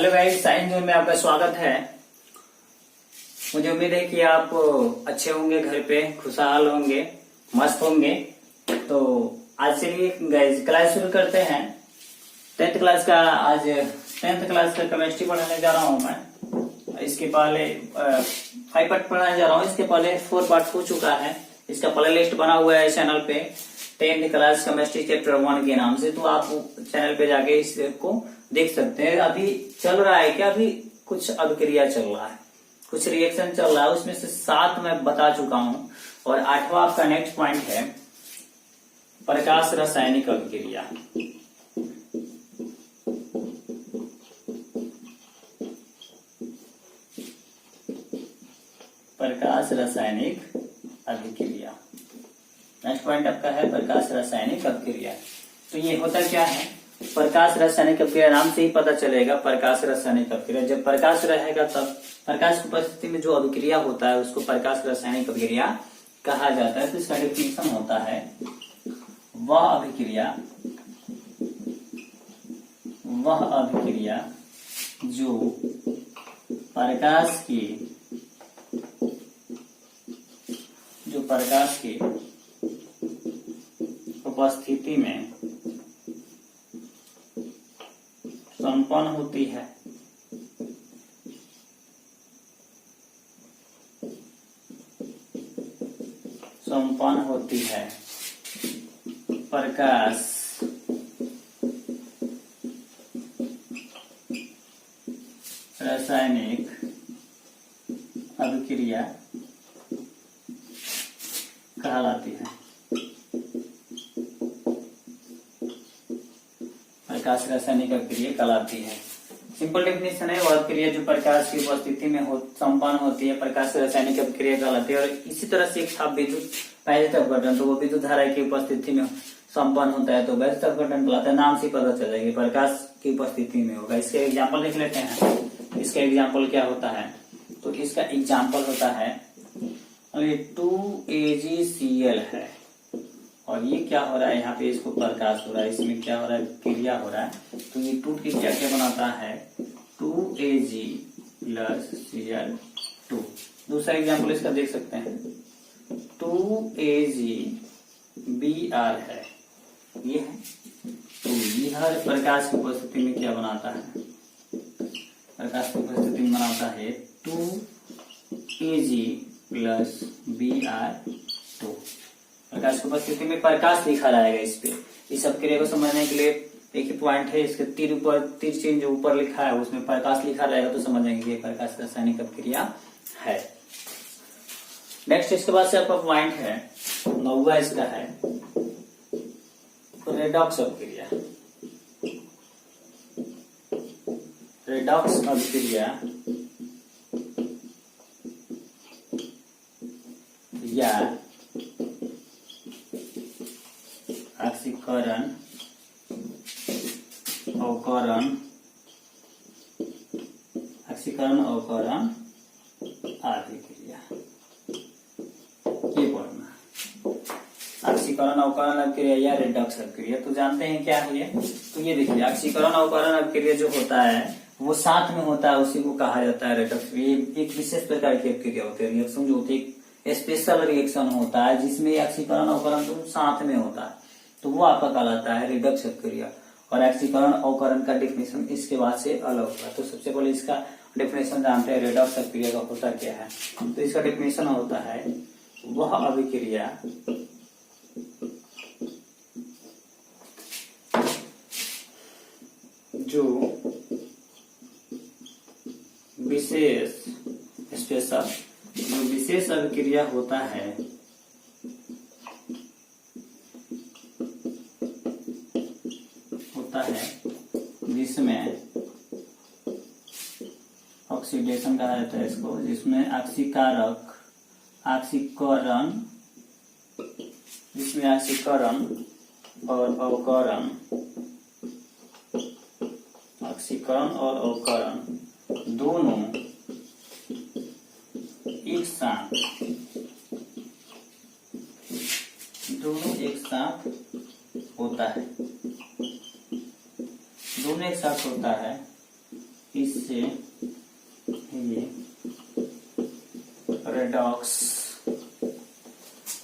Hello guys, science zone में आपका स्वागत है। मुझे उम्मीद है कि आप अच्छे होंगे, घर पे खुशहाल होंगे, मस्त होंगे। तो आज चलिए गाइस क्लास शुरू करते हैं। 10th क्लास का आज 10th क्लास का केमिस्ट्री पढ़ाने जा रहा हूं मैं। इसके पहले 5 पार्ट पढ़ाने जा रहा हूं। इसके पहले 4 पार्ट हो चुका है। इसका प्ले लिस्ट बना हुआ है चैनल पे 10th क्लास केमिस्ट्री चैप्टर 1 के नाम से। तो आप चैनल पे जाके इसको देख सकते हैं। अभी चल रहा है क्या, अभी कुछ अभिक्रिया चल रहा है, कुछ रिएक्शन चल रहा है। उसमें से 7 मैं बता चुका हूं और 8वां आपका नेक्स्ट पॉइंट है प्रकाश रासायनिक अभिक्रिया। प्रकाश रासायनिक अभिक्रिया नेक्स्ट पॉइंट आपका है प्रकाश रासायनिक अभिक्रिया। तो ये होता क्या है, प्रकाश रासायनिक अभिक्रिया नाम से ही पता चलेगा। प्रकाश रासायनिक अभिक्रिया, जब प्रकाश रहेगा तब प्रकाश की उपस्थिति में जो अभिक्रिया होता है उसको प्रकाश रासायनिक अभिक्रिया कहा जाता है। तो इसका डेफिनेशन होता है वह अभिक्रिया जो प्रकाश की उपस्थिति में संपन्न होती है। प्रकाश रासायनिक अभिक्रिया कहलाती है। प्रकाश रासायनिक अभिक्रिया कहलाती है। सिंपल डेफिनेशन है, वह अभिक्रिया जो प्रकाश की उपस्थिति में संपन्न होती है प्रकाश रासायनिक अभिक्रिया कहलाती है। और इसी तरह से एक था विद्युत वैद्युत अपघटन, तो वो विद्युत धारा की उपस्थिति में संपन्न होता है तो वैद्युत अपघटन कहलाता है। नाम से पता चल जाएगी प्रकाश की उपस्थिति में होगा। इसके एग्जाम्पल देख लेते हैं। इसका एग्जाम्पल क्या होता है, तो इसका एग्जाम्पल होता है 2AgCl है और ये क्या हो रहा है, यहाँ पे इसको प्रकाश हो रहा है, इसमें क्या हो रहा है, क्रिया हो रहा है। तो ये टूट के क्या क्या बनाता है 2Ag + Cl2। दूसरा एग्जाम्पल इसका देख सकते हैं 2AgBr है, ये है। तो यह प्रकाश की उपस्थिति में क्या बनाता है, प्रकाश की उपस्थिति में बनाता है 2Ag + Br2। प्रकाश की उपस्थिति में प्रकाश लिखा जाएगा इस पे। इस अभिक्रिया को समझने के लिए एक ही पॉइंट है, इसके तीर चिन्ह जो ऊपर लिखा है उसमें प्रकाश लिखा रहेगा तो समझेंगे कि प्रकाश रासायनिक अभिक्रिया है। नेक्स्ट इसके बाद से आपका पॉइंट है 9वां, इसका है रेडॉक्स अभिक्रिया। रेडॉक्स अभिक्रिया या ऑक्सीकरण अवकरण अभिक्रिया, ये पढ़ना। ऑक्सीकरण अवकरण अभिक्रिया या रेडॉक्स अभिक्रिया तो जानते हैं क्या है ये। तो ये देखिए ऑक्सीकरण अवकरण अभिक्रिया जो होता है वो साथ में होता है, उसी को कहा जाता है रेडॉक्स। ये एक विशेष प्रकार की अभिक्रिया होती है, रिएक्शन जो होती है स्पेशल रिएक्शन होता है जिसमें ऑक्सीकरण अवकरण तो साथ में होता है, तो वो आपका कहलाता है रेडॉक्स अभिक्रिया। और ऑक्सीकरण अवकरण का डेफिनेशन इसके बाद से अलग होगा। तो सबसे पहले इसका डेफिनेशन जानते हैं रेडॉक्स अभिक्रिया का होता क्या है। तो इसका डेफिनेशन होता है वह अभिक्रिया जो विशेष अभिक्रिया होता है जिसमें ऑक्सीडेशन कहा जाता है इसको, जिसमें ऑक्सीकरण और अवकरण दोनों एक साथ होता है। इससे ये रेडॉक्स,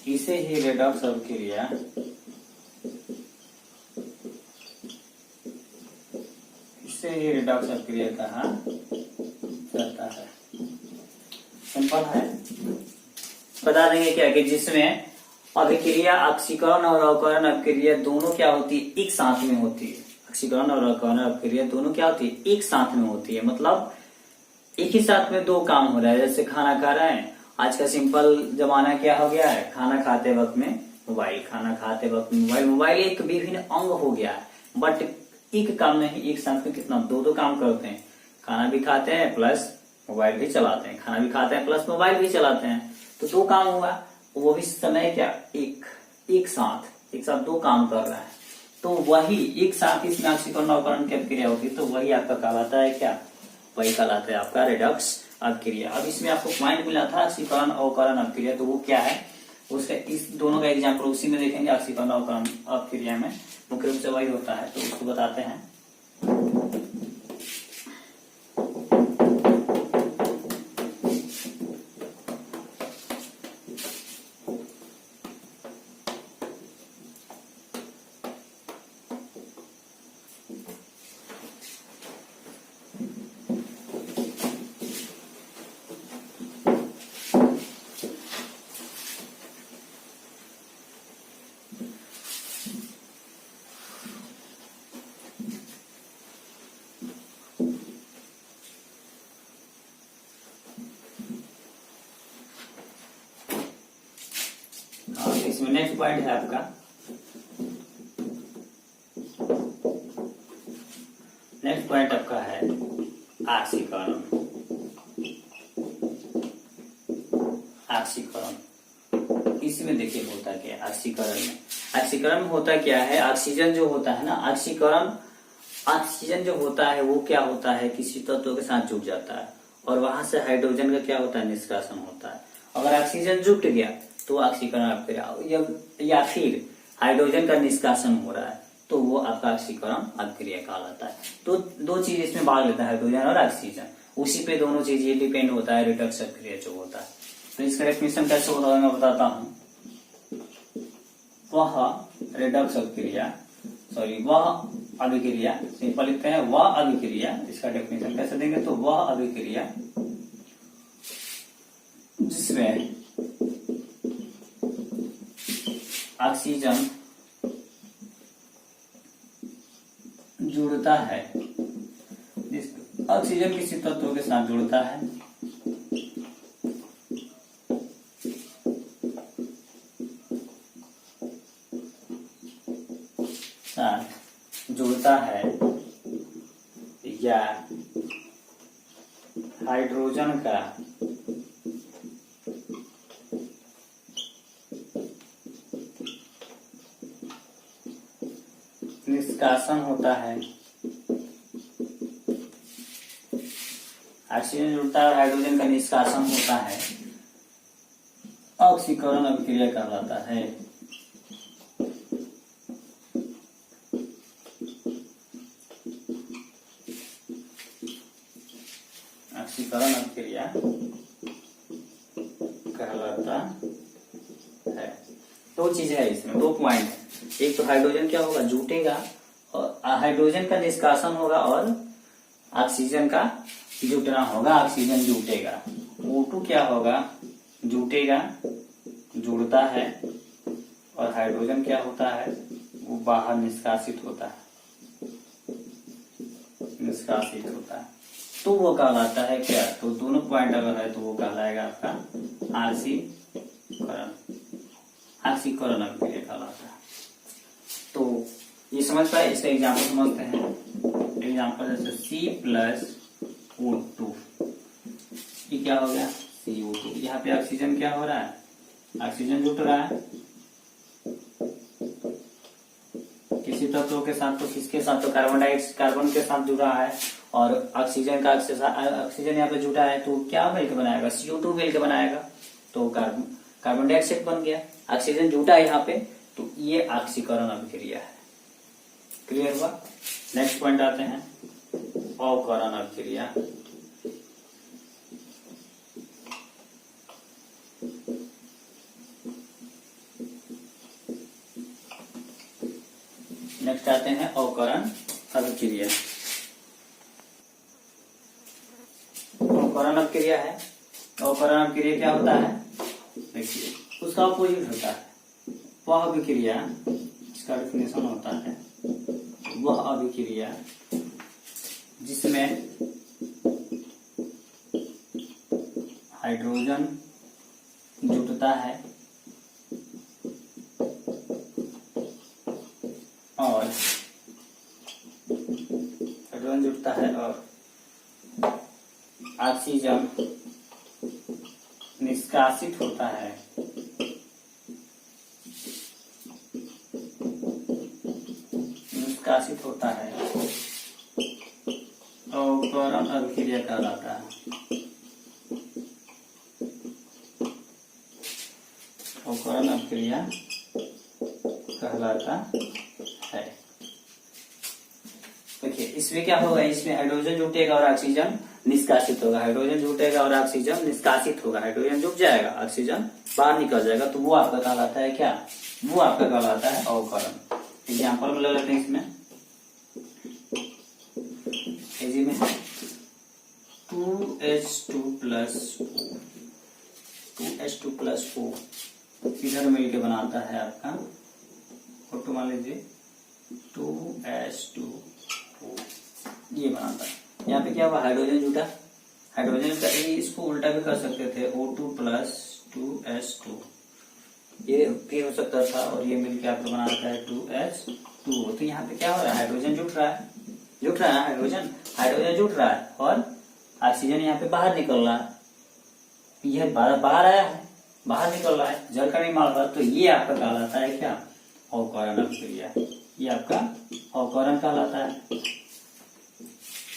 इसे ही रेडॉक्स अभिक्रिया रेडॉक्स अभिक्रिया कहा जाता है। सिंपल है। बता देंगे क्या कि जिसमें अभिक्रिया ऑक्सीकरण और अवकरण अभिक्रिया दोनों क्या होती है, एक साथ में होती है। ऑक्सीकरण और अवकरण अभिक्रिया दोनों क्या होती है, एक साथ में होती है। मतलब एक ही साथ में दो काम हो रहा है। जैसे खाना खा रहे हैं, आज का सिंपल जमाना क्या हो गया है, खाना खाते वक्त में मोबाइल, खाना खाते वक्त मोबाइल। मोबाइल एक विभिन्न अंग हो गया है, बट एक काम नहीं, एक साथ में कितना दो काम करते हैं। खाना भी खाते हैं प्लस मोबाइल भी चलाते हैं, खाना भी खाते हैं प्लस मोबाइल भी चलाते हैं। तो दो काम हुआ, वो भी समय क्या एक साथ दो काम कर रहा है। तो वही एक साथ इसमें ऑक्सीकरण अवकरण की अभिक्रिया होती है। तो वही आपका कहलाता है क्या, वही कहलाता है आपका रेडॉक्स अभिक्रिया। अब इसमें आपको पॉइंट मिला था ऑक्सीकरण अवकरण अभिक्रिया, तो वो क्या है, उसका इस दोनों का एग्जाम्पल उसी में देखेंगे। ऑक्सीकरण अवकरण अभिक्रिया में मुख्य रूप से वही होता है, तो उसको बताते हैं। इसमें नेक्स्ट पॉइंट है आपका, नेक्स्ट पॉइंट आपका है ऑक्सीकरण। ऑक्सीकरण इसमें देखिए होता क्या है ऑक्सीकरण में होता क्या है, ऑक्सीजन जो होता है ना, ऑक्सीजन जो होता है वो क्या होता है, किसी तत्व के साथ जुड़ जाता है और वहां से हाइड्रोजन का क्या होता है, निष्कासन होता है। अगर ऑक्सीजन जुट गया तो ऑक्सीकरण अभिक्रिया, या फिर हाइड्रोजन का निष्कासन हो रहा है तो वो आपका ऑक्सीकरण अभिक्रिया कहलाता है। तो दो चीज इसमें भाग लेता है, हाइड्रोजन और ऑक्सीजन, उसी पे दोनों चीज ये डिपेंड होता है रेडॉक्स अभिक्रिया जो होता है। तो इसका डेफिनेशन कैसे होता है मैं बताता हूँ। वह रेडॉक्स अभिक्रिया, वह अभिक्रिया, सिंपल लिखते हैं वह अभिक्रिया। इसका डेफिनेशन कैसे देंगे, तो वह अभिक्रिया जिसमें ऑक्सीजन जुड़ता है, ऑक्सीजन किसी तत्व के साथ जुड़ता है या हाइड्रोजन का निष्कासन होता है। ऑक्सीजन जुड़ता है और हाइड्रोजन का निष्कासन होता है, ऑक्सीकरण अभिक्रिया कहलाता है। ऑक्सीकरण अभिक्रिया कहलाता है। दो चीज है इसमें, दो पॉइंट है। एक तो हाइड्रोजन क्या होगा, जुटेगा, और हाइड्रोजन का निष्कासन होगा और ऑक्सीजन का जुटना होगा, ऑक्सीजन जुटेगा। O2 क्या होगा, जुटेगा, जुड़ता है, और हाइड्रोजन क्या होता है, वो बाहर निष्कासित होता है, निष्कासित होता है। तो वो कहलाता है क्या, तो दोनों पॉइंट अगर है तो वो कहलाएगा आपका ऑक्सीकरण अभिक्रिया कहलाता है। तो ये समझ पाए, इसका एग्जाम्पल समझते हैं। एग्जाम्पल जैसे C+O2, ये क्या हो गया, CO2। यहाँ पे ऑक्सीजन क्या हो रहा है, ऑक्सीजन जुट रहा है किसी तत्व के साथ, तो किसके साथ, तो कार्बन के साथ जुड़ा है, और ऑक्सीजन यहाँ पे जुटा है, तो क्या मिलकर बनाएगा, CO2 मिलकर बनाएगा, तो कार्बन डाइऑक्साइड बन गया। ऑक्सीजन जुटा है यहाँ पे, तो ये ऑक्सीकरण अभिक्रिया है। क्लियर हुआ। नेक्स्ट पॉइंट आते हैं। अवकरण अभिक्रिया। नेक्स्ट आते हैं अवकरण अभिक्रिया। अवकरण अभिक्रिया है। अवकरण अभिक्रिया क्या होता है, देखिए उसका अपोजिट होता है। वह अभिक्रिया, इसका डेफिनेशन होता है वह अभिक्रिया जिसमें हाइड्रोजन जुटता है और हाइड्रोजन जुटता है और ऑक्सीजन निष्कासित होता है। निष्कासित होता है अवकरण अभिक्रिया कहलाता है। अवकरण अभिक्रिया कहलाता है। देखिए इसमें क्या होगा, इसमें हाइड्रोजन जुटेगा और ऑक्सीजन निष्कासित होगा। हाइड्रोजन जुटेगा और ऑक्सीजन निष्कासित होगा। हाइड्रोजन जुट जाएगा, ऑक्सीजन बाहर निकल जाएगा, तो वो आपका कहलाता है क्या, वो आपका कहलाता है अवकरण। एग्जाम्पल में ले लेते हैं। इसमें एजी में 2H2 प्लस 2H2 प्लस 4 इधर मिलके बनाता है आपका, फोटो मान लीजिए 2H2 ये बनाता है। यहाँ पे क्या हुआ, हाइड्रोजन जुटा। हाइड्रोजन का इसको उल्टा भी कर सकते थे, O2 प्लस 2H2 ये भी हो सकता था और ये मिलके आपको बनाता है 2H2। तो यहाँ पे क्या हो रहा है, हाइड्रोजन जुट रहा है, जुट रहा है हाइड्रोजन जुट रहा है और ऑक्सीजन यहाँ पे बाहर निकल रहा है। यह बाहर आया है, बाहर निकल रहा है, जल का नहीं मार रहा। तो ये आपका कहलाता है क्या, अवकरण अभिक्रिया। ये आपका अवकरण कहलाता है।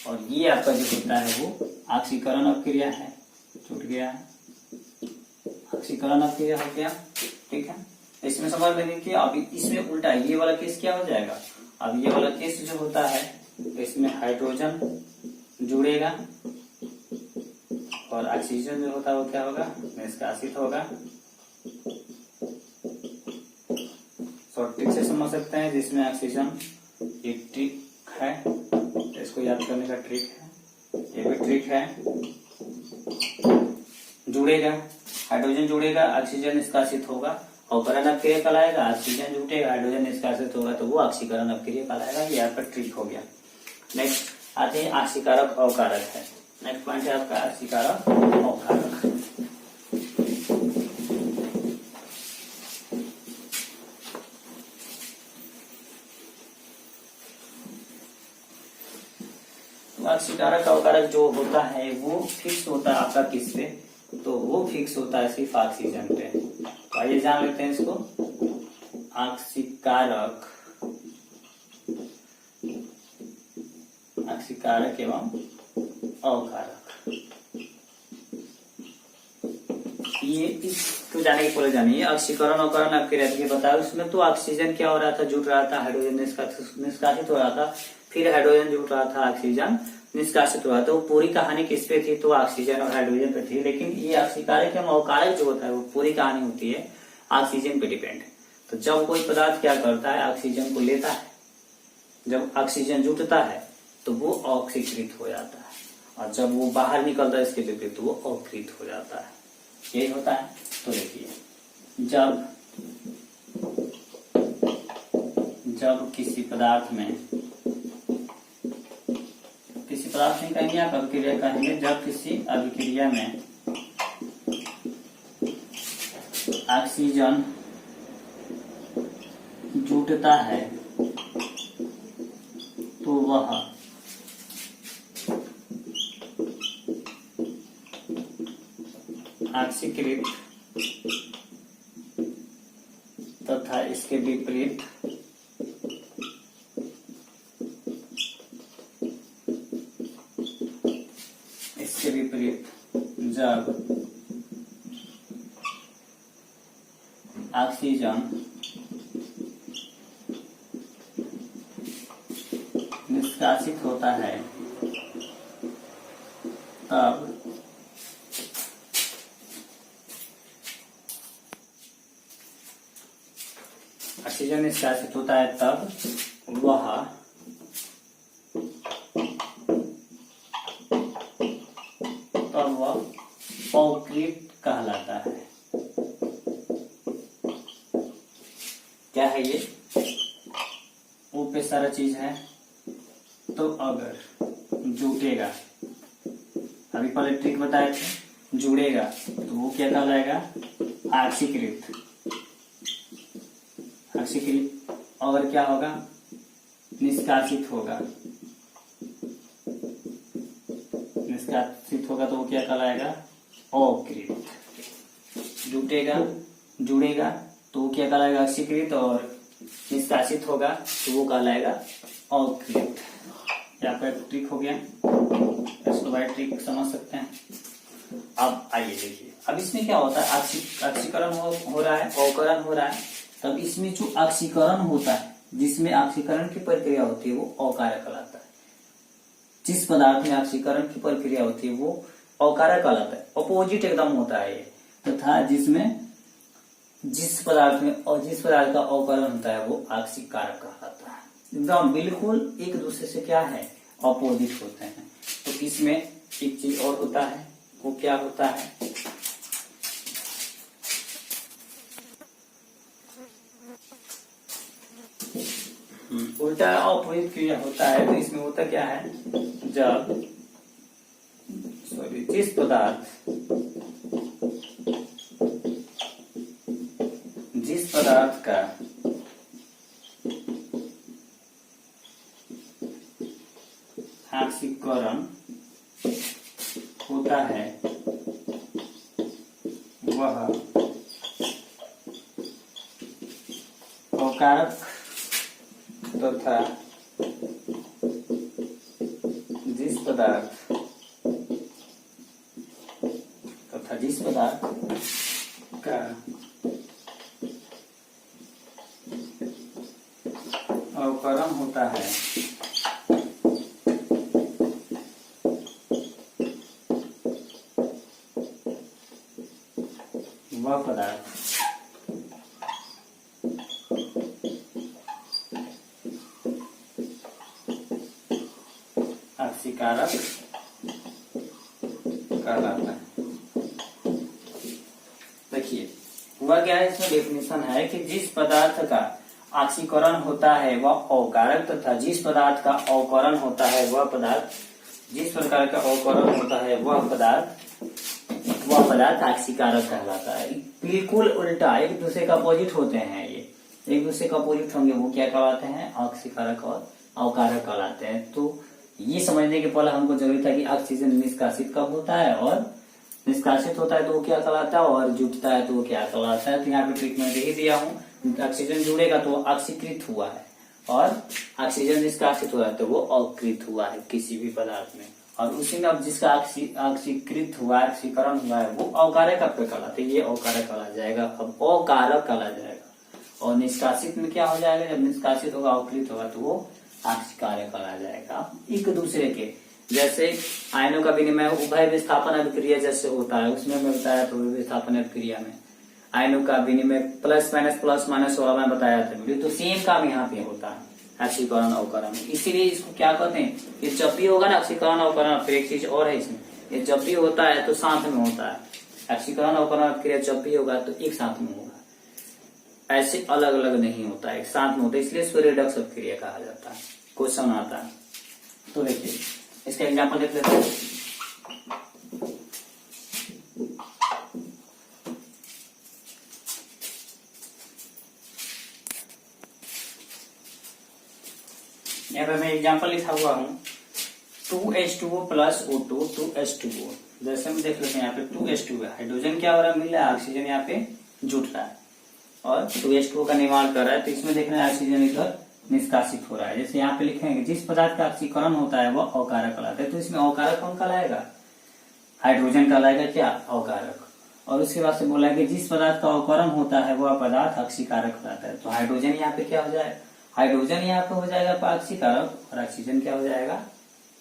और ये आपका जो होता है वो ऑक्सीकरण अभिक्रिया है। छूट गया है, ऑक्सीकरण अभिक्रिया हो गया। ठीक है, इसमें समझ लेंगे कि अभी इसमें उल्टा ये वाला केस क्या हो जाएगा। अब ये वाला केस जो होता है तो इसमें हाइड्रोजन जुड़ेगा और ऑक्सीजन जो होता है वो क्या होगा, निष्कासित होगा। शॉर्ट ट्रिक से समझ सकते हैं, जिसमें ऑक्सीजन एक ट्रिक है, इसको याद करने का ट्रिक है, ये भी ट्रिक है। जुड़ेगा, हाइड्रोजन जुड़ेगा, ऑक्सीजन निष्कासित होगा, अवकरण अभिक्रिया कहलाएगा। ऑक्सीजन जुटेगा, हाइड्रोजन निष्कासित होगा, तो वो ऑक्सीकरण अभिक्रिया कहलाएगा। ये आपका ट्रिक हो गया। नेक्स्ट आते हैं ऑक्सीकारक अवकारक है। नेक्स्ट पॉइंट है आपका ऑक्सीकारक अवकारक। ऑक्सीकारक अवकारक जो होता है वो फिक्स होता है आपका किस पे, तो वो फिक्स होता है सिर्फ ऑक्सीजन पे। तो आइए जान लेते हैं इसको। ऑक्सीकारक, ऑक्सीकारक एवं अवकारक, ये इसको जाने के पहले जानिए ऑक्सीकरण अवकरण अभिक्रिया बताया। उसमें तो ऑक्सीजन क्या हो रहा था, जुट रहा था, हाइड्रोजन निष्कासित हो रहा था, फिर हाइड्रोजन जुट रहा था, ऑक्सीजन निष्कासित हो रहा था। वो पूरी कहानी किस पे थी, तो ऑक्सीजन और हाइड्रोजन पे थी। लेकिन ये ऑक्सीकारक एवं अवकारक जो होता है वो पूरी कहानी होती है ऑक्सीजन पे डिपेंड। तो जब कोई पदार्थ क्या करता है, ऑक्सीजन को लेता है, जब ऑक्सीजन जुटता है तो वो ऑक्सीकृत हो जाता है, और जब वो बाहर निकलता है इसके विपरीत तो वो अवकृत हो जाता है। यही होता है। तो देखिए, जब किसी पदार्थ में, किसी पदार्थ में कहेंगे आप अभिक्रिया कहेंगे, जब किसी अभिक्रिया में ऑक्सीजन जुटता है तो वह ऑक्सीकृत तथा इसके विपरीत जब ऑक्सीजन निष्कासित होता है निष्कासित होता है तब वह अकृत कहलाता है। क्या है ये? वो पे सारा चीज है। तो अगर जुटेगा, अभी पहले ट्रिक बताए थे, जुड़ेगा तो वो क्या कहलाएगा? आक्षीकृत। आक्षीकृत। और क्या होगा? निष्कासित होगा। निष्कासित होगा तो वो क्या कहलाएगा? अकृत। जुटेगा, जुड़ेगा तो वो क्या कहलाएगा? आक्षीकृत। और निष्कासित होगा तो वो कहलाएगा अकृत। यहाँ पर ट्रिक हो गया, इसको बाय ट्रिक समझ सकते हैं। अब आइए देखिए, अब इसमें क्या होता है? आक्षीकरण हो रहा है, अवकरण हो रहा है। तब इसमें जो आक्षीकरण होता है, जिसमें आक्षीकरण की प्रक्रिया होती है, वो अकारक कहलाता है। जिस पदार्थ में आक्षीकरण की प्रक्रिया होती है वो अकारक कहलाता है। अपोजिट एकदम होता है ये। तथा जिसमें जिस पदार्थ का अवकरण होता है वो आक्षीकारक कहलाता है। एकदम बिल्कुल एक दूसरे से क्या है? अपोजिट होते हैं। तो इसमें एक चीज और होता है, वो क्या होता है? उल्टा अपोजिट क्रिया होता है। तो इसमें होता क्या है? जब जिस पदार्थ का आक्षीकरण होता है वह अकारक तथा जिस पदार्थ का अवकरण होता है वह पदार्थ आक्षीकारक कहलाता है। देखिए हुआ क्या है, इसमें डेफिनेशन है कि जिस पदार्थ का आक्षीकरण होता है वह अवकारक तथा जिस पदार्थ का अवकरण होता है वह पदार्थ, जिस प्रकार का अवकरण होता है वह पदार्थ आक्षीकारक कहलाता है। बिल्कुल उल्टा, एक दूसरे का अपोजिट होते हैं। ये एक दूसरे का अपोजिट होंगे, वो क्या कहलाते हैं? आक्षीकारक और अवकारक कहलाते हैं। तो ये समझने के पहले हमको जरूरी था कि ऑक्सीजन निष्कासित कब होता है और निष्कासित होता है तो वो क्या कहलाता है, और जुटता है तो वो क्या कहलाता है। तो यहाँ पे ट्रीटमेंट यही दिया हूँ। ऑक्सीजन जुड़ेगा तो वो आक्षीकृत हुआ है, और ऑक्सीजन निष्कासित हुआ है तो वो अकृत हुआ है किसी भी पदार्थ में। और उसी में अब जिसका आक्षीकृत हुआ, आक्षीकरण हुआ है, वो अवकारक पे कहलाते हैं। ये अवकारक कहला जाएगा, अब अकारक कहला जाएगा। और निष्कासित में क्या हो जाएगा? जब निष्कासित होगा, अकृत होगा तो वो आक्षीकारक कहला जाएगा। एक दूसरे के जैसे आयनों का विनिमय उभय विस्थापन अभिक्रिया जैसे होता है, उसमें मैं बताया था विस्थापन अभिक्रिया में आयनों का विनिमय प्लस माइनस वाला मैं बताया था वीडियो। तो सेम काम यहाँ पे होता है आक्षीकरण अवकरण। इसीलिए इसको क्या कहते हैं? ये जब भी होगा ना आक्षीकरण अवकरण, फिर एक चीज और है इसमें, ये जब भी होता है तो साथ में होता है। आक्षीकरण अवकरण अभिक्रिया जब भी होगा तो एक साथ में होगा, ऐसे अलग अलग नहीं होता है, एक साथ में होता है। इसलिए इसको रेडक्स अभिक्रिया कहा जाता है। क्वेश्चन आता है तो देखिए इसका एग्जाम्पल देख लेते हैं। यहाँ पे मैं एग्जाम्पल लिखा हुआ हूँ 2H2O प्लस O2 2H2O। जैसे हम देख लेते हैं यहाँ पे 2H2O है, हाइड्रोजन क्या हो रहा है? मिल रहा है, ऑक्सीजन यहाँ पे जुट रहा है और 2H2O का निर्माण कर रहा है। तो इसमें देख रहे हैं ऑक्सीजन इधर निष्कासित हो रहा है। जैसे यहाँ पे लिखेंगे जिस पदार्थ का ऑक्सीकरण होता है वह अवकारक कहलाता है। तो इसमें अवकारक कौन कहलाएगा? हाइड्रोजन कहलाएगा क्या? अवकारक। और उसके बाद से बोला है कि जिस पदार्थ का अवकरण होता है वह पदार्थ आक्षीकारक कहलाता है। तो हाइड्रोजन यहाँ पे क्या हो जाएगा? हाइड्रोजन यहाँ पे हो जाएगा आक्षीकारक, और ऑक्सीजन क्या हो जाएगा?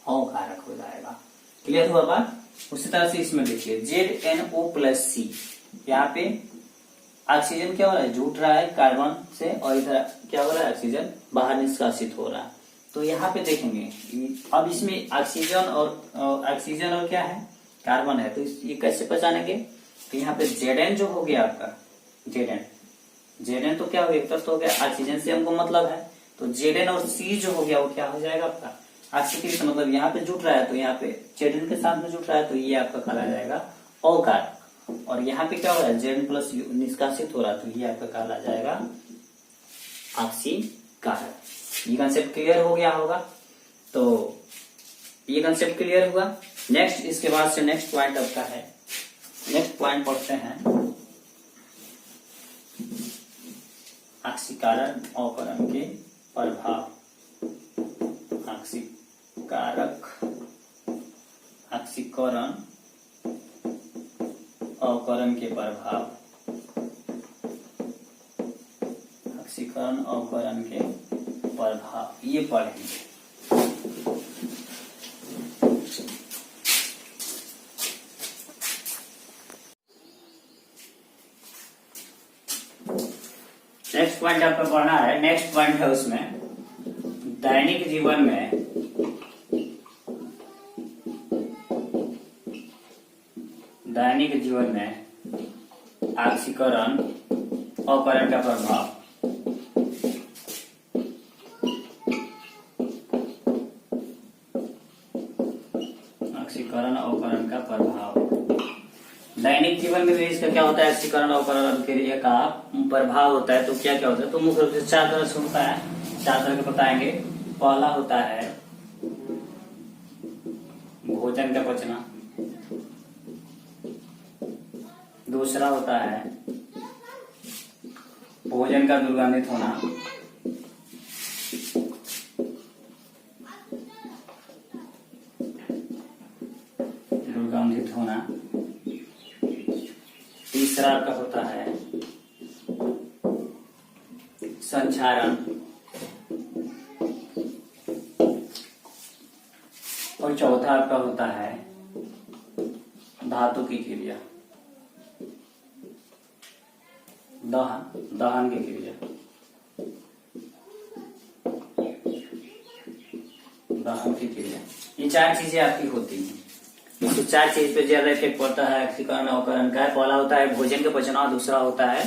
अवकारक हो जाएगा। क्लियर हुआ बात? उसी तरह से इसमें देखिए ZNO+C, यहाँ पे ऑक्सीजन क्या हो रहा है, जुट रहा है कार्बन से, और इधर क्या हो रहा है, ऑक्सीजन बाहर निष्कासित हो रहा है। तो यहाँ पे देखेंगे अब इसमें ऑक्सीजन और क्या है, कार्बन है, तो ये कैसे पहचानेंगे। तो यहाँ पे Zn जो हो गया आपका, Zn तो क्या हो गया, एक तरफ तो हो गया, ऑक्सीजन से हमको मतलब है, तो Zn और C जो हो गया वो क्या हो जाएगा आपका ऑक्सीकृत, मतलब यहाँ पे जुट रहा है, तो यहाँ पे Zn के साथ में जुट रहा है, तो ये आपका कहला जाएगा अकारक। और यहाँ पे क्या हो रहा है, Zn प्लस निष्कासित हो रहा है, तो ये आपका कहला जाएगा ऑक्सीकारक। ये कंसेप्ट क्लियर हो गया होगा। तो ये कंसेप्ट क्लियर हुआ। नेक्स्ट इसके बाद से नेक्स्ट पॉइंट आपका है, नेक्स्ट पॉइंट पढ़ते हैं ऑक्सीकरण अवकरण के प्रभाव। ऑक्सीकरण अवकरण के प्रभाव, ऑक्सीकरण अवकरण के प्रभाव ये पढ़ेंगे। नेक्स्ट पॉइंट आपको पढ़ना है, नेक्स्ट पॉइंट है उसमें दैनिक जीवन में ऑक्सीकरण अवकरण का प्रभाव। ऑक्सीकरण अवकरण का प्रभाव दैनिक जीवन में भी इसका क्या होता है, ऑक्सीकरण अवकरण क्रिया का प्रभाव होता है। तो क्या क्या होता है, तो मुख्य रूप से 4 तरह से होता है, 4 तरह के बताएंगे। पहला होता है भोजन का पचना, दूसरा होता है भोजन का दुर्गंधित होना, तीसरा आपका होता है संचारण, और चौथा आपका होता है धातु की क्रिया, दहन की क्रिया, दहन की क्रिया। ये 4 चीजें आपकी होती हैं। इसको 4 चीज पे ज्यादा इफेक्ट पड़ता है ऑक्सीकरण अवकरण का। पहला होता है भोजन का पचना, दूसरा होता है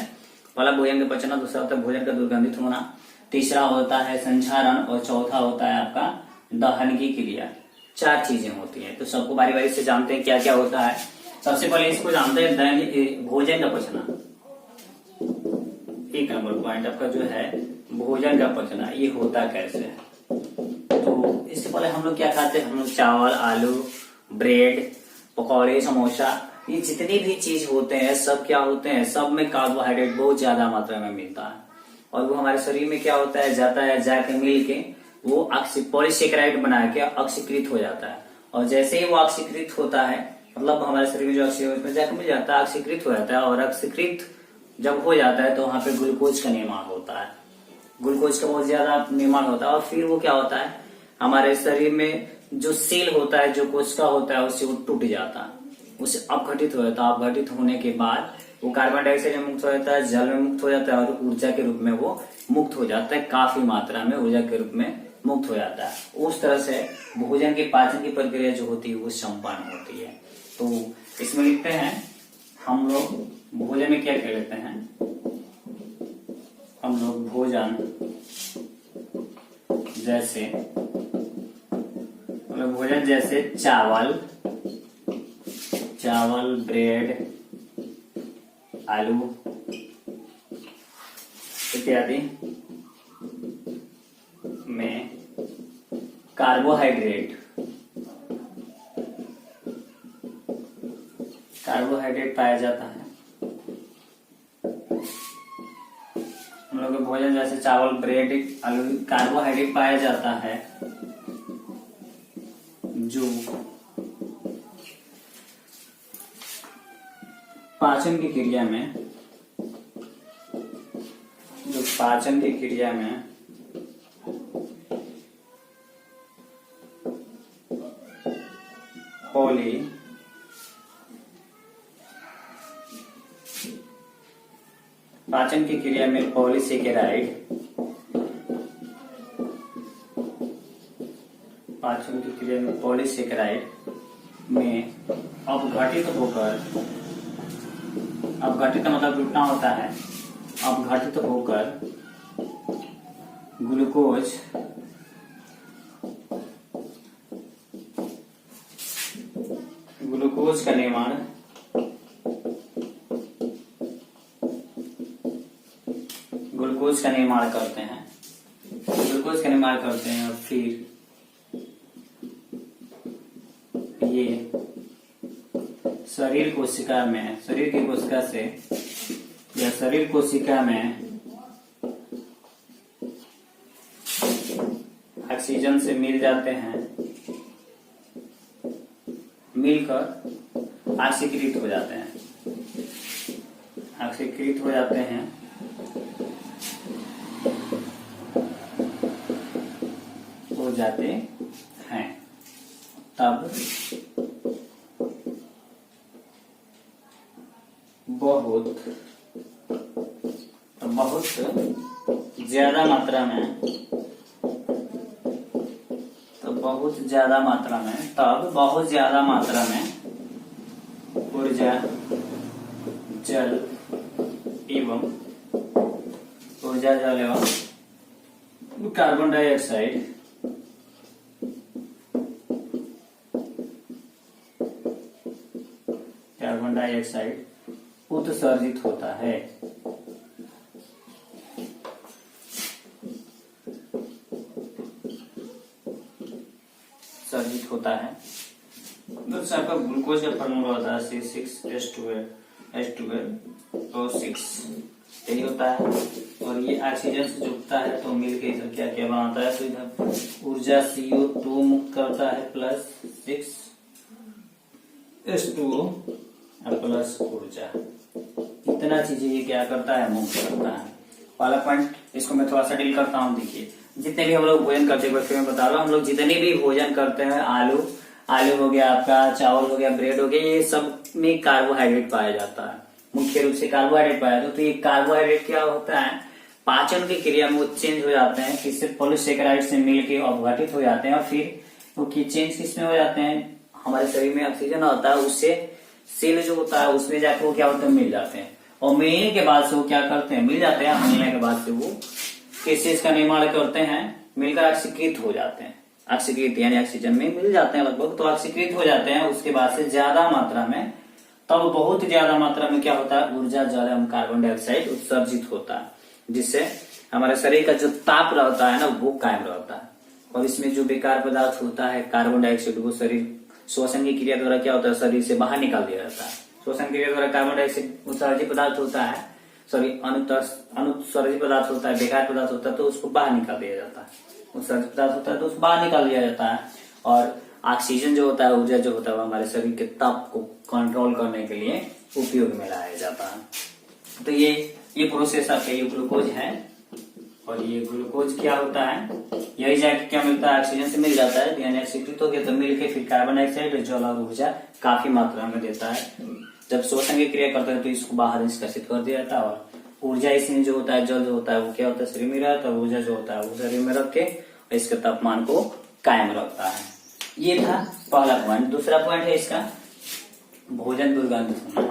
पहला भोजन का पचना, दूसरा होता है भोजन का दुर्गंधित होना, तीसरा होता है संचारण, और चौथा होता है आपका दहन की क्रिया। 4 चीजें होती हैं। तो सबको बारी बारी से जानते हैं क्या क्या होता है। सबसे पहले इसको जानते हैं भोजन का पचना। 1 नंबर पॉइंट आपका जो है भोजन का पचना, ये होता कैसे है। तो इससे पहले हम लोग क्या खाते हैं, हम लोग चावल, आलू, ब्रेड, पकौड़े, समोसा, ये जितनी भी चीज होते हैं सब क्या होते हैं, सब में कार्बोहाइड्रेट बहुत ज्यादा मात्रा में मिलता है। और वो हमारे शरीर में क्या होता है, जाता है, जाके मिल के वो पॉलीसेकेराइड बना के ऑक्सीकृत हो जाता है। और जैसे ही वो ऑक्सीकृत होता है, मतलब हमारे शरीर में जो ऑक्सीजन जाके मिल जाता है, ऑक्सीकृत हो जाता है। और ऑक्सीकृत जब हो जाता है तो वहां पे ग्लूकोज का निर्माण होता है, ग्लूकोज का बहुत ज्यादा निर्माण होता है। और फिर वो क्या होता है, हमारे शरीर में जो सेल होता है, जो कोशिका होता है, उससे वो टूट जाता है, उससे अपघटित हो जाता है। अपघटित होने के बाद वो कार्बन डाइऑक्साइड में मुक्त हो जाता है, जल में मुक्त हो जाता है, और ऊर्जा के रूप में वो मुक्त हो जाता है, काफी मात्रा में ऊर्जा के रूप में मुक्त हो जाता है। उस तरह से भोजन के पाचन की प्रक्रिया जो होती है वो संपन्न होती है। तो इसमें लिखते हैं हम लोग भोजन में क्या क्या लेते हैं, हम लोग भोजन जैसे चावल, ब्रेड, आलू इत्यादि में कार्बोहाइड्रेट पाया जाता है। हम लोग के भोजन जैसे चावल, ब्रेड, आलू, कार्बोहाइड्रेट पाया जाता है जो पाचन की क्रिया में पाचन की क्रिया में पॉलीसेकेराइड, पाचन की क्रिया में पॉलीसेकेराइड में अपघटित होकर, अपघटित मतलब टूटना होता है, अपघटित होकर ग्लूकोज का निर्माण, ग्लूकोज का निर्माण करते हैं, ग्लूकोज का निर्माण करते हैं और फिर ये शरीर कोशिका में, शरीर की कोशिका से या शरीर कोशिका में ऑक्सीजन से मिल जाते हैं, मिलकर ऑक्सीकृत हो जाते हैं, ऑक्सीकृत हो जाते हैं, हो जाते हैं। तब बहुत ज्यादा मात्रा में, बहुत ज्यादा मात्रा में, तब बहुत ज्यादा मात्रा में ऊर्जा, जल एवं कार्बन डाइऑक्साइड उत्सर्जित होता है। सर्जित होता है। दूसरा आपका ग्लूकोज का फॉर्मूला होता है C6H12O6, यही होता है। और ये ऑक्सीजन से जुड़ता है तो मिलकर इधर क्या क्या बनाता है, तो इधर ऊर्जा CO2 मुक्त करता है प्लस 6H2O प्लस ऊर्जा, इतना चीजें ये क्या करता है, मुक्त करता है। पहला पॉइंट इसको मैं थोड़ा सा डील करता हूँ। देखिए, जितने भी हम लोग भोजन करते हैं, फिर मैं बता रहा हूँ, हम लोग जितने भी भोजन करते हैं, आलू हो गया आपका, चावल हो गया, ब्रेड हो गया, ये सब में कार्बोहाइड्रेट पाया जाता है, मुख्य रूप से कार्बोहाइड्रेट पाया जाता है। तो ये कार्बोहाइड्रेट क्या होता है, पाचन की क्रिया में वो चेंज हो जाते हैं, किससे, पॉलीसेकेराइड से मिलकर अपघटित हो जाते हैं और फिर वो चेंज किस में हो जाते हैं, हमारे शरीर में ऑक्सीजन होता है, उससे सेल जो होता है उसमें जाकर वो क्या होते हैं, मिल जाते हैं। और मिलने के बाद से वो क्या करते हैं, मिल जाते हैं, मिलने के बाद से वो किस चीज का निर्माण करते हैं, मिलकर ऑक्सीकृत हो जाते हैं। ऑक्सीकृत यानी ऑक्सीजन में मिल जाते हैं लगभग, तो ऑक्सीकृत हो जाते हैं। उसके बाद से ज्यादा मात्रा में, तब बहुत ज्यादा मात्रा में क्या होता है, ऊर्जा, जल एवं कार्बन डाइऑक्साइड उत्सर्जित होता है, जिससे हमारे शरीर का जो ताप रहता है ना, वो कायम रहता है। और इसमें जो बेकार पदार्थ होता है कार्बन डाइऑक्साइड, वो शरीर श्वसन की क्रिया द्वारा क्या होता है, शरीर से बाहर निकाल दिया जाता है। श्वसन क्रिया द्वारा कार्बन डाइऑक्साइड उत्सर्जित पदार्थ होता है, सॉरी अनुत्सर्जित पदार्थ होता है, बेकार पदार्थ होता है, तो उसको बाहर निकाल दिया जाता है। उत्सर्जित पदार्थ होता है तो उसको बाहर निकाल दिया जाता है। और ऑक्सीजन जो होता है, ऊर्जा जो होता है, वो हमारे शरीर के ताप को कंट्रोल करने के लिए उपयोग में लाया जाता है। तो ये प्रोसेस आपका ये ग्लूकोज है। और ये ग्लूकोज क्या होता है, यही जाके क्या मिलता है, ऑक्सीजन से मिल जाता है, यानी ऑक्सीकृत हो गया तो मिलके फिर कार्बन डाइऑक्साइड, जल और ऊर्जा काफी मात्रा में देता है। जब श्वसन की क्रिया करता है तो इसको बाहर निष्कासित कर दिया जाता है। और ऊर्जा इसमें जो होता है, जल जो होता है, वो क्या होता है, शरीर में रहता है, ऊर्जा जो होता है वो शरीर में रख के इसके तापमान को कायम रखता है। ये था पहला पॉइंट। दूसरा पॉइंट है इसका भोजन दुर्गंधित होना।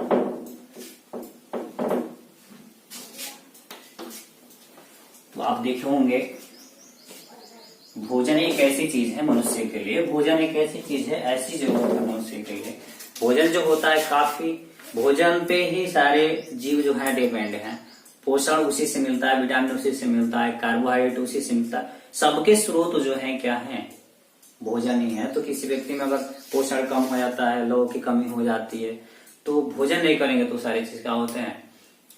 तो आप देखे होंगे, भोजन एक ऐसी चीज है मनुष्य के लिए, भोजन एक ऐसी चीज है, ऐसी जरूरत है मनुष्य के लिए। भोजन जो होता है, काफी भोजन पे ही सारे जीव जो है डिपेंड हैं। पोषण उसी से मिलता है, विटामिन उसी से मिलता है, कार्बोहाइड्रेट उसी से मिलता है। सबके स्रोत जो है क्या है, भोजन ही है। तो किसी व्यक्ति में अगर पोषण कम हो जाता है, लौह की कमी हो जाती है, तो भोजन नहीं करेंगे तो सारी चीज क्या होते हैं,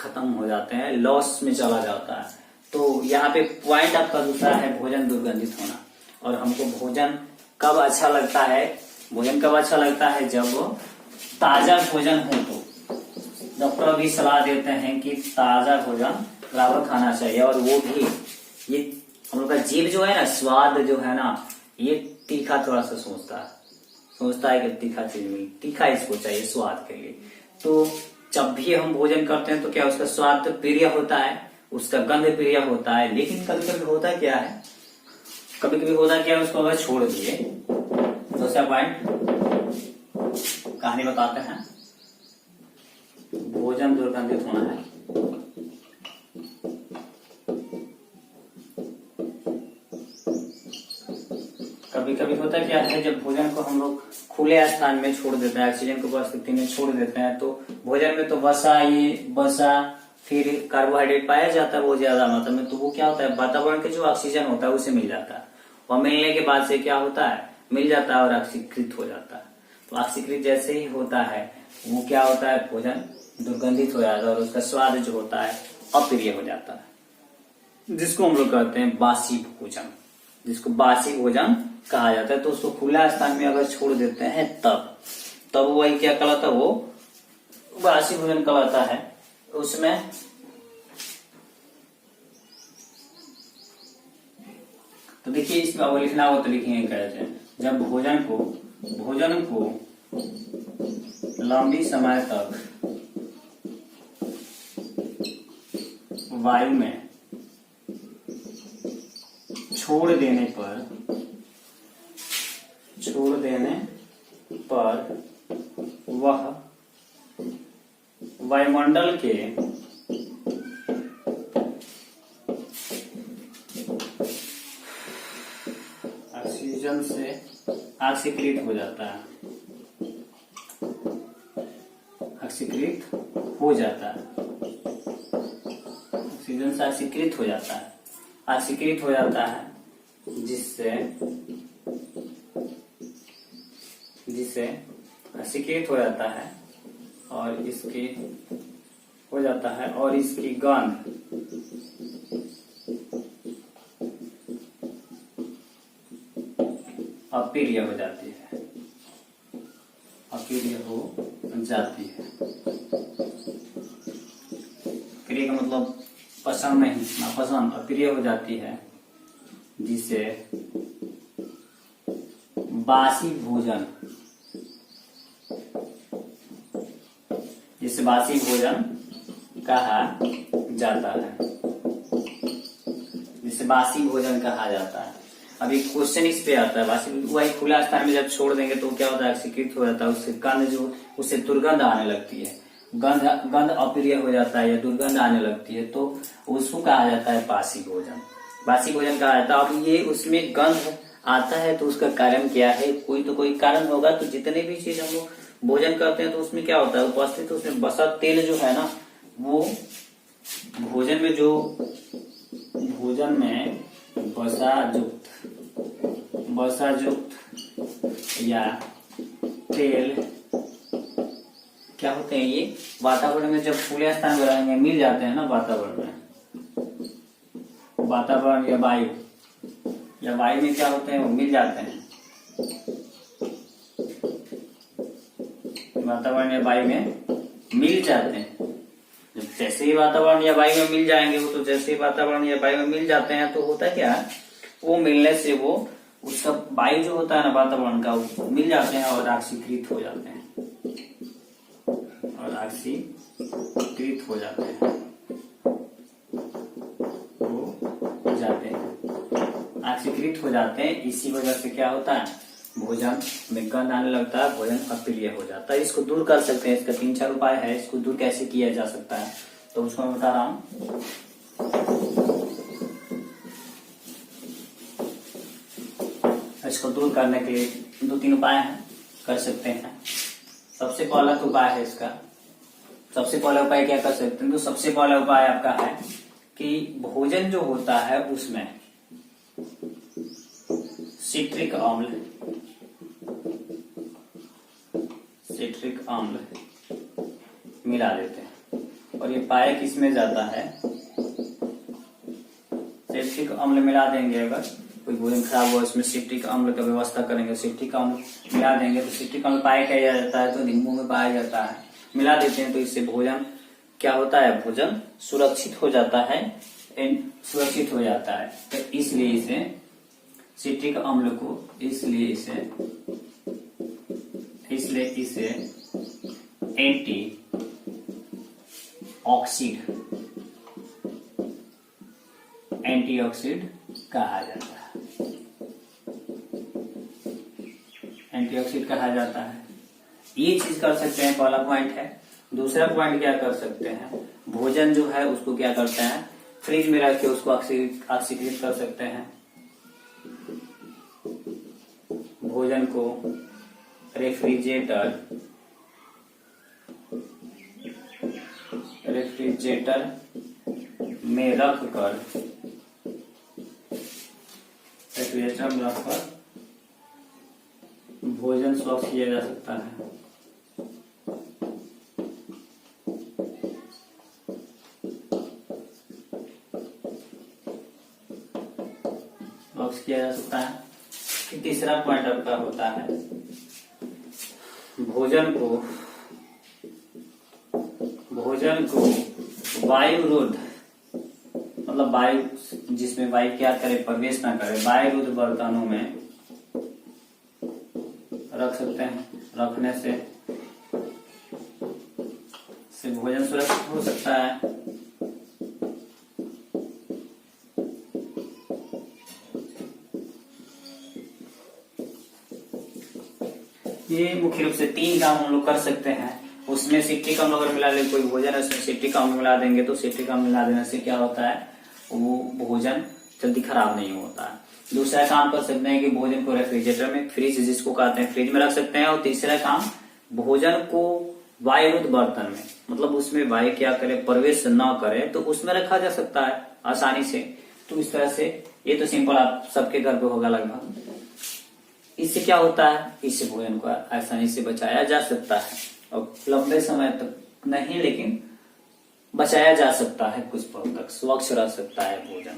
खत्म हो जाते हैं, लॉस में चला जाता है। तो यहाँ पे पॉइंट आपका दूसरा है भोजन दुर्गंधित होना। और हमको भोजन कब अच्छा लगता है, भोजन कब अच्छा लगता है, जब ताजा भोजन हो। तो डॉक्टर भी सलाह देते हैं कि ताजा भोजन बराबर खाना चाहिए। और वो भी ये हम लोग का जीभ जो है ना, स्वाद जो है ना, ये तीखा थोड़ा सा सोचता है कि तीखा चीज में तीखा इसको चाहिए स्वाद के लिए। तो जब भी हम भोजन करते हैं तो क्या उसका स्वाद प्रिय होता है, उसका गंध प्रिय होता है। लेकिन कभी कभी होता क्या है, कभी कभी होता क्या है, उसको अगर छोड़ दिए, दूसरा पॉइंट कहानी बताते हैं, भोजन दुर्गंधित होना है। कभी कभी होता क्या है, जब भोजन को हम लोग खुले स्थान में छोड़ देते हैं, ऑक्सीजन की उपस्थिति में छोड़ देते हैं, तो भोजन में तो वसा फिर कार्बोहाइड्रेट पाया जाता है बहुत ज्यादा मात्रा में। तो वो क्या होता है, वातावरण के जो ऑक्सीजन होता है उसे मिल जाता है, और मिलने के बाद से क्या होता है, मिल जाता है और ऑक्सीकृत हो जाता है। तो ऑक्सीकृत जैसे ही होता है वो क्या होता है, भोजन दुर्गंधित हो जाता है और उसका स्वाद जो होता है अप्रिय हो जाता है, जिसको हम लोग कहते हैं बासी भोजन, जिसको बासी भोजन कहा जाता है। तो उसको खुला स्थान में अगर छोड़ देते हैं तब वही क्या कहलाता है, वो बासी भोजन कहलाता है। उसमें तो देखिए, इसमें अब लिखना हो तो लिखेंगे कैसे, जब भोजन को लंबी समय तक वायु में छोड़ देने पर वह वायुमंडल के ऑक्सीजन से ऑक्सीकृत हो जाता है, ऑक्सीकृत हो जाता है, ऑक्सीजन से ऑक्सीकृत हो जाता है, ऑक्सीकृत हो जाता है, जिससे ऑक्सीकृत हो जाता है और इसकी हो जाता है और इसकी गंध अप्रिय हो जाती है, अप्रिय हो जाती है। प्रिय का मतलब पसंद नहीं, नापसंद, अप्रिय हो जाती है, जिसे बासी भोजन कहा जाता है, जिसे बासी भोजन कहा जाता है। अभी क्वेश्चन इस पे आता है, बासी वही खुला स्थान में जब छोड़ देंगे तो क्या होता है, ऑक्सीकृत हो जाता है, उससे गंध उससे दुर्गंध आने लगती है, गंध अप्रिय हो जाता है या दुर्गंध आने लगती है, तो उसको कहा जाता है बासी भोजन, बासी भोजन कहा जाता है। अब ये उसमें गंध आता है तो उसका कारण क्या है, कोई कारण होगा। तो जितने भी चीज हम लोग भोजन करते हैं तो उसमें क्या होता है, उपस्थित उसमें वसा तेल जो है ना, वो भोजन में वसा युक्त या तेल क्या होते हैं, ये वातावरण में जब खुले स्थान में मिल जाते हैं ना, वातावरण या वायु में क्या होते हैं, वो मिल जाते हैं, वातावरण या वायु में मिल जाते हैं। जब जैसे ही वातावरण या वायु में मिल जाएंगे वो, तो जैसे ही वातावरण या वायु में मिल जाते हैं तो होता है क्या, वो मिलने से वो उसका वायु जो होता है ना वातावरण का, वो मिल जाते हैं और ऑक्सीकृत हो जाते हैं, ऑक्सीकृत हो जाते हैं। इसी वजह से क्या होता है, भोजन में गंध आने लगता है, भोजन अप्रिय हो जाता है। इसको दूर कर सकते हैं, इसका 3-4 उपाय है, इसको दूर कैसे किया जा सकता है तो उसको मैं बता रहा हूं। इसको दूर करने के लिए 2-3 उपाय हैं, कर सकते हैं। सबसे पहला तो उपाय है इसका, सबसे पहला उपाय क्या कर सकते हैं, तो सबसे पहला उपाय आपका है कि भोजन जो होता है उसमें सिट्रिक अम्ल मिला देते हैं। और ये पाया किसमें जाता है, सिट्रिक अम्ल मिला देंगे। अगर कोई भोजन खराब हुआ उसमें सिट्रिक अम्ल का व्यवस्था करेंगे, सिट्रिक अम्ल मिला देंगे तो सिट्रिक अम्ल पाया क्या जाता है, तो नींबू में पाया जाता है, मिला देते हैं तो इससे भोजन क्या होता है, भोजन सुरक्षित हो जाता है, तो इसलिए इसे सिट्रिक अम्ल को इसलिए इसे एंटी ऑक्सीड, एंटीऑक्सीड कहा जाता है, एंटीऑक्सीड कहा जाता है। ये चीज कर सकते हैं, पहला पॉइंट है। दूसरा पॉइंट क्या कर सकते हैं, भोजन जो है उसको क्या करते हैं, फ्रिज में रख के उसको ऑक्सीकृत कर सकते हैं। भोजन को रेफ्रिजरेटर में रखकर भोजन स्वच्छ किया जा सकता है। स्वच्छ किया जा सकता है। फिर तीसरा पॉइंट आपका होता है, भोजन को वायुरोध, मतलब वायु, जिसमें वायु क्या करे, प्रवेश ना करे, वायुरोध बर्तनों में रख सकते हैं। रखने से भोजन सुरक्षित हो सकता है। ये मुख्य रूप से 3 काम हम लोग कर सकते हैं। उसमें सिट्रिक अम्ल अगर मिला ले, कोई भोजन है उसमें सिट्रिक अम्ल मिला देंगे तो सिट्रिक अम्ल मिला देने से क्या होता है, वो भोजन जल्दी खराब नहीं होता है। दूसरा काम कर सकते हैं कि भोजन को रेफ्रिजरेटर में, फ्रिज जिसको कहते हैं, फ्रिज में रख सकते हैं। और तीसरा काम, भोजन को वायुरुद्ध बर्तन में, मतलब उसमें वायु क्या करे, प्रवेश न करे, तो उसमें रखा जा सकता है आसानी से। तो इस तरह से ये तो सिंपल आप सबके घर पे होगा लगभग। इससे क्या होता है, इससे भोजन को आसानी से बचाया जा सकता है और लंबे समय तक नहीं, लेकिन बचाया जा सकता है, कुछ पल तक स्वच्छ रह सकता है भोजन,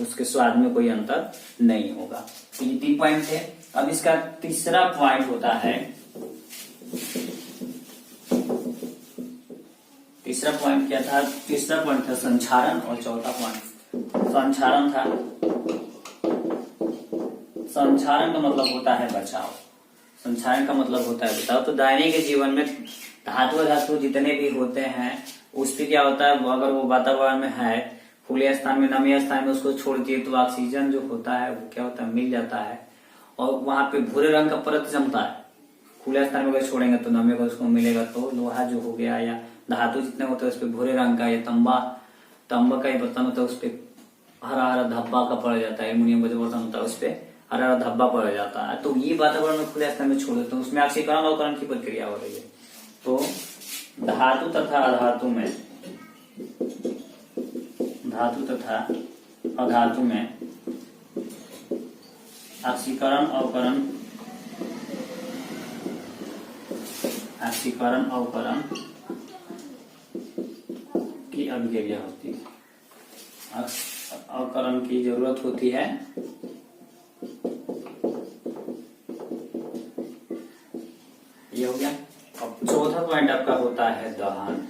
उसके स्वाद में कोई अंतर नहीं होगा। तो ये 3 पॉइंट है। अब इसका तीसरा पॉइंट होता है, तीसरा पॉइंट क्या था, तीसरा पॉइंट था संक्षारण और चौथा पॉइंट संक्षारण था। संक्षारण का मतलब होता है बचाव, संक्षारण का मतलब होता है बचाव। तो दैनिक जीवन में धातु जितने भी होते हैं उस पर क्या होता है, अगर वो वातावरण में है, खुले स्थान में, नमी स्थान में उसको छोड़ दिए तो ऑक्सीजन जो होता है वो क्या होता है, मिल जाता है और वहां पे भूरे रंग का परत जमता है। खुले स्थान में अगर छोड़ेंगे तो नमी अगर उसको मिलेगा तो लोहा जो हो गया या धातु जितने होते हैं उस पर भूरे रंग का, या तांबा का ही बर्तन होता है उस पर हरा हरा धब्बा का पड़ जाता है, एल्यूमिनियम का जो बर्तन होता है उस पर हरा हरा धब्बा पड़ जाता है। तो ये वातावरण में खुले स्थान में छोड़ देते हैं, उसमें ऑक्सीकरण अवकरण की प्रक्रिया हो रही है। तो धातु तथा अधातु में, धातु तथा अधातु में ऑक्सीकरण अवकरण, ऑक्सीकरण अवकरण की अभिक्रिया होती है, अवकरण की जरूरत होती है। ये हो गया। अब चौथा पॉइंट आपका होता है दहन।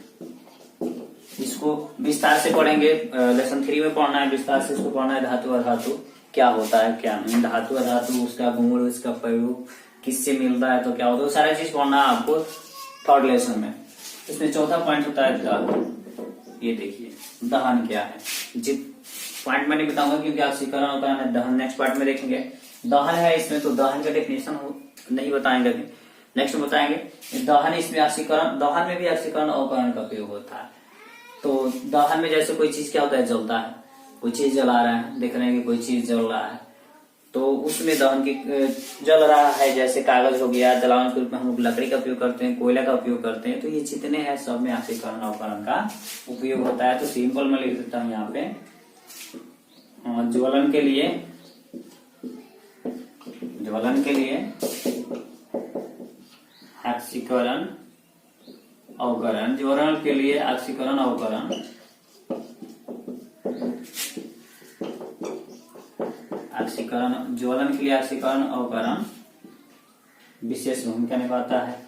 इसको विस्तार से पढ़ेंगे, लेसन 3 में पढ़ना है, विस्तार से इसको पढ़ना है। धातु अधातु क्या होता है, क्या नहीं, धातु अधातु, उसका गुण, उसका प्रयोग, किससे मिलता है तो क्या होता है, सारा चीज पढ़ना है आपको 3rd लेसन में। इसमें चौथा पॉइंट होता है दहन। ये देखिए दहन क्या है, जित पॉइंट में नहीं बताऊंगा क्योंकि ऑक्सीकरण होता है, दहन नेक्स्ट पार्ट में देखेंगे। दहन है इसमें, तो दहन का डेफिनेशन नहीं बताएंगे, नेक्स्ट में बताएंगे। दहन, इसमें ऑक्सीकरण, दहन में भी ऑक्सीकरण अवकरण का उपयोग होता है। तो दहन में जैसे कोई चीज क्या होता है, जलता है, कोई चीज जला रहे हैं, देख रहे हैं कि कोई चीज जल रहा है, तो उसमें दहन की, जल रहा है, जैसे कागज हो गया, जलावन के रूप में हम लोग लकड़ी का उपयोग करते हैं, कोयला का उपयोग करते हैं। तो ये जितने हैं सब में ऑक्सीकरण अवकरण का उपयोग होता है। तो सिंपल में लिख देता हूँ यहाँ पे, ज्वलन के लिए, ज्वलन के लिए ऑक्सीकरण अवकरण, ज्वलन के लिए ऑक्सीकरण अवकरण, ऑक्सीकरण, ज्वलन के लिए ऑक्सीकरण अवकरण विशेष भूमिका निभाता है।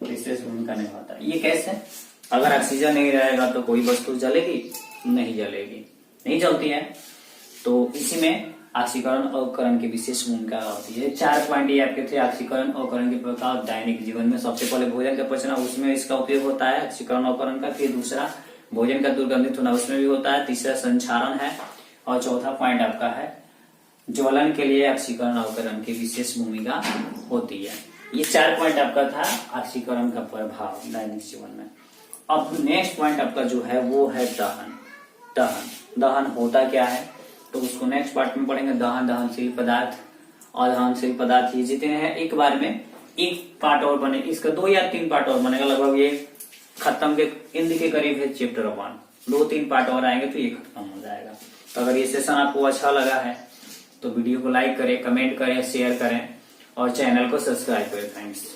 विशेष भूमिका निभाता है। ये कैसे, अगर ऑक्सीजन नहीं रहेगा तो कोई वस्तु जलेगी, नहीं जलेगी, नहीं जलती है। तो इसी में ऑक्सीकरण अवकरण की विशेष भूमिका होती है। 4 पॉइंट ये आपके थे, ऑक्सीकरण अवकरण के प्रकार दैनिक जीवन में। सबसे पहले भोजन का पचना, उसमें इसका उपयोग होता है ऑक्सीकरण अवकरण का। फिर दूसरा भोजन का दुर्गंधित होना, उसमें भी होता है। तीसरा संचारण है और चौथा पॉइंट आपका है ज्वलन के लिए ऑक्सीकरण अवकरण की विशेष भूमिका होती है। ये 4 पॉइंट आपका था ऑक्सीकरण का प्रभाव दैनिक जीवन में। अब नेक्स्ट पॉइंट आपका जो है वो है दहन। दहन होता क्या है तो उसको नेक्स्ट पार्ट में पढ़ेंगे। दहनशील पदार्थ और दहनशील पदार्थ ये जितने हैं एक बार में एक पार्ट और बने, इसका 2 या 3 पार्ट और बनेगा, लगभग ये खत्म के एंड के करीब है चैप्टर 1। 2-3 पार्ट और आएंगे तो ये खत्म हो जाएगा। तो अगर ये सेशन आपको अच्छा लगा है तो वीडियो को लाइक करें, कमेंट करें, शेयर करें और चैनल को सब्सक्राइब करें। थैंक्स।